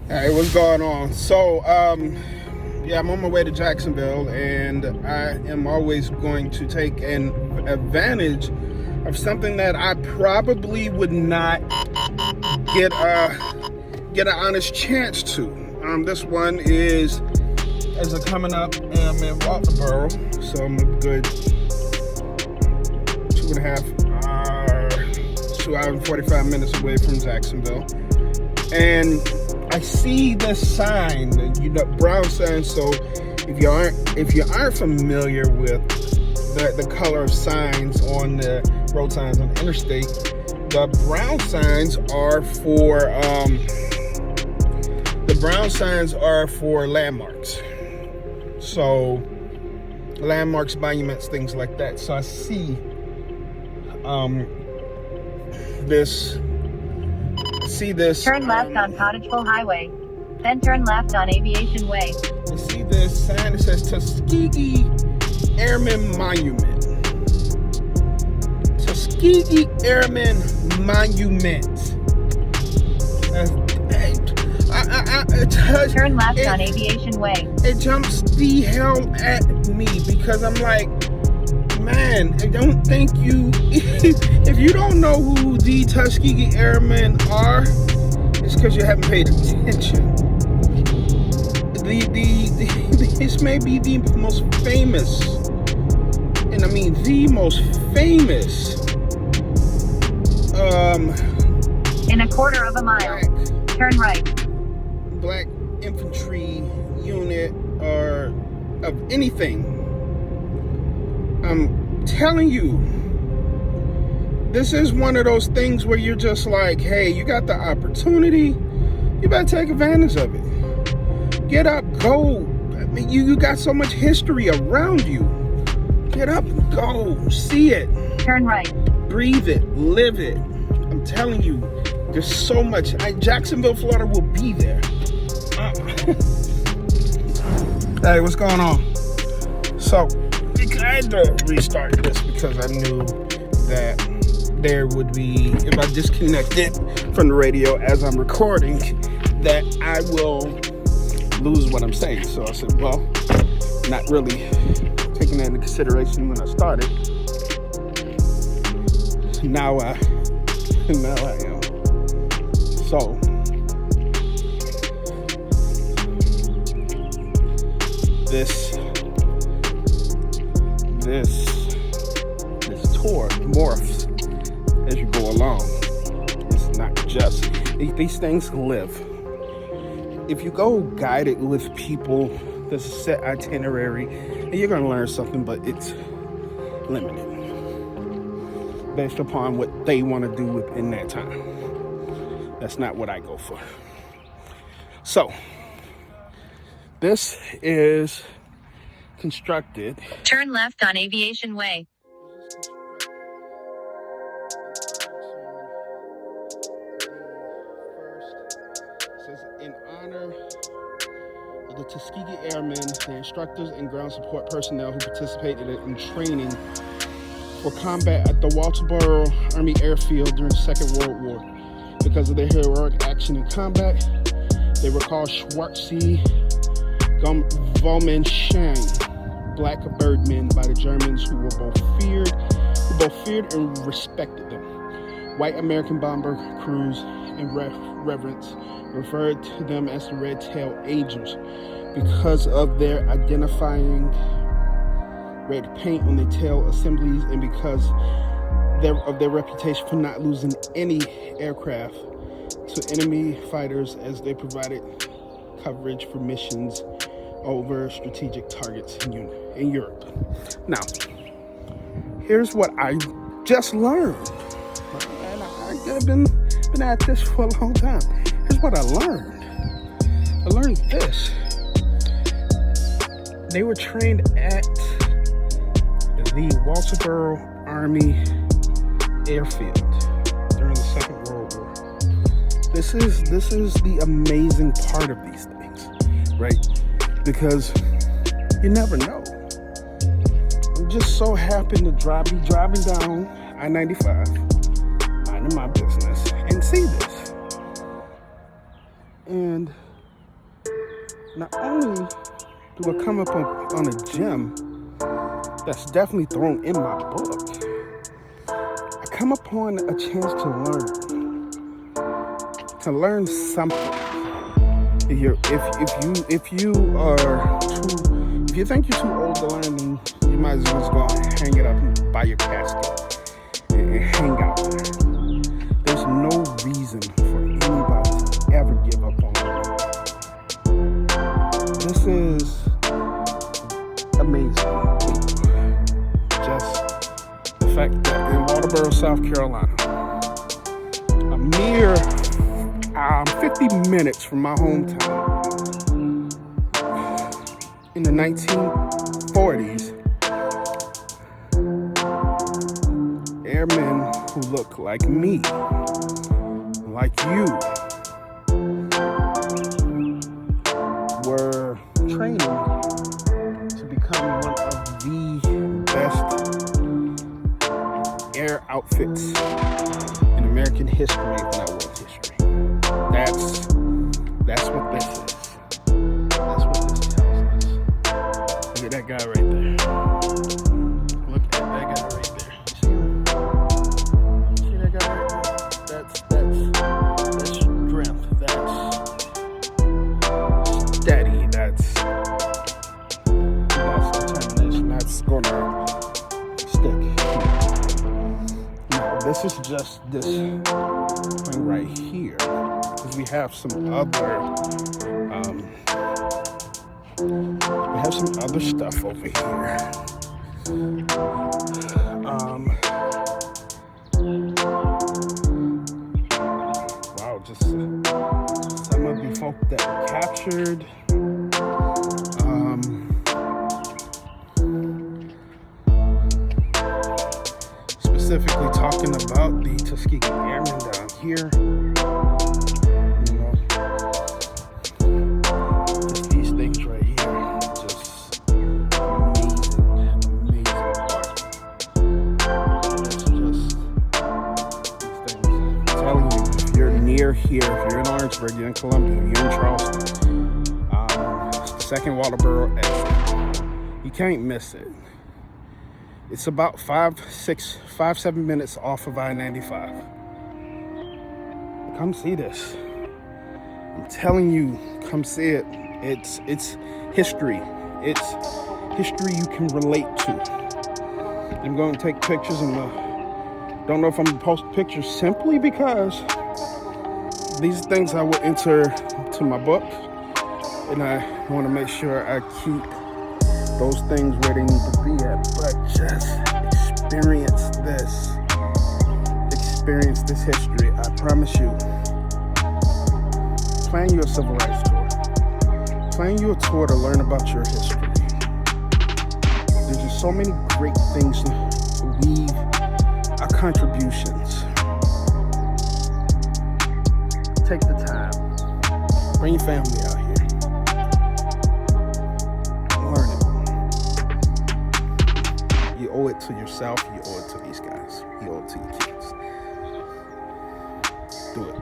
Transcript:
Hey, what's going on? So, yeah, I'm on my way to Jacksonville, and I am always going to take an advantage of something that I probably would not get an honest chance to. This one is as a coming up. I'm in Walterboro, so I'm a good 2 hours and 45 minutes away from Jacksonville, and I see this sign, brown sign. So if you aren't familiar with the color of signs on the road signs on the interstate, the brown signs are for landmarks. So landmarks, monuments, things like that. So I see this. Turn left on Cottageville Highway, then turn left on Aviation Way. You see this sign that says Tuskegee Airmen Monument. Tuskegee Airmen Monument. Turn left on Aviation Way. It jumps the hell at me because I'm like, man, I don't think if you don't know who the Tuskegee Airmen are, it's because you haven't paid attention. This may be the most famous, and I mean the most famous, in a quarter of a mile, turn right. Black infantry unit or of anything. I'm telling you, this is one of those things where you're just like, hey, you got the opportunity, you better take advantage of it. Get up, go. I mean, you got so much history around you. Get up and go. See it. Turn right. Breathe it. Live it. I'm telling you, there's so much. Jacksonville, Florida will be there. Hey, what's going on? So, I had to restart this because I knew that there would be, if I disconnected from the radio as I'm recording, that I will lose what I'm saying. So I said, well, not really taking that into consideration when I started. Now I am. So this tour morphs as you go along. It's not just these things live. If you go guided with people, there's a set itinerary, and you're going to learn something, but it's limited based upon what they want to do within that time. That's not what I go for. So this is constructed. Turn left on Aviation Way. In honor of the Tuskegee Airmen, the instructors and ground support personnel who participated in training for combat at the Walterboro Army Airfield during the Second World War. Because of their heroic action in combat, they were called Schwarze Volmenschein, Black Birdmen, by the Germans, who both feared and respected them. White American bomber crews and reverence referred to them as the Red Tail Angels because of their identifying red paint on their tail assemblies and because of their reputation for not losing any aircraft to enemy fighters as they provided coverage for missions over strategic targets in Europe. Now, here's what I just learned. And I've been at this for a long time. Here's what I learned. I learned this. They were trained at the Walterboro Army Airfield during the Second World War. This is the amazing part of these things, right? Because you never know. I'm just so happy to be driving down I-95, minding my business, and see this. And not only do I come up on a gem that's definitely thrown in my book, I come upon a chance to learn something. If you think you're too old to learn, then you might as well just go and hang it up by your casket and hang out there. There's no reason for anybody to ever give up on learning. This is amazing. Just the fact that in Walterboro, South Carolina, a mere 50 minutes from my hometown, in the 1940s, airmen who look like me, like you, were training to become one of the best air outfits in American history, if not world history. That's what this is. That's what this tells us. Look at that guy right there. Look at that guy right there. See him? See that guy right there? That's strength. That's steady. That's determination. That's gonna stick. Now, this is just this thing right here. We have some other stuff over here. Wow, just some of the folk that were captured. Specifically talking about the Tuskegee Airmen down here. Here, if you're in Orangeburg, you're in Columbia, you're in Charleston, it's the second Walterboro exit. You can't miss it. It's about 5-7 minutes off of I-95. Come see this. I'm telling you, come see it. It's history. It's history you can relate to. I'm going to take pictures and don't know if I'm going to post pictures simply because these things I will enter to my book, and I want to make sure I keep those things where they need to be at. But just experience this history. I promise you. Plan you a civil rights tour. Plan you a tour to learn about your history. There's just so many great things to weave our contributions. Take the time. Bring your family out here. Learn it. You owe it to yourself. You owe it to these guys. You owe it to your kids. Do it.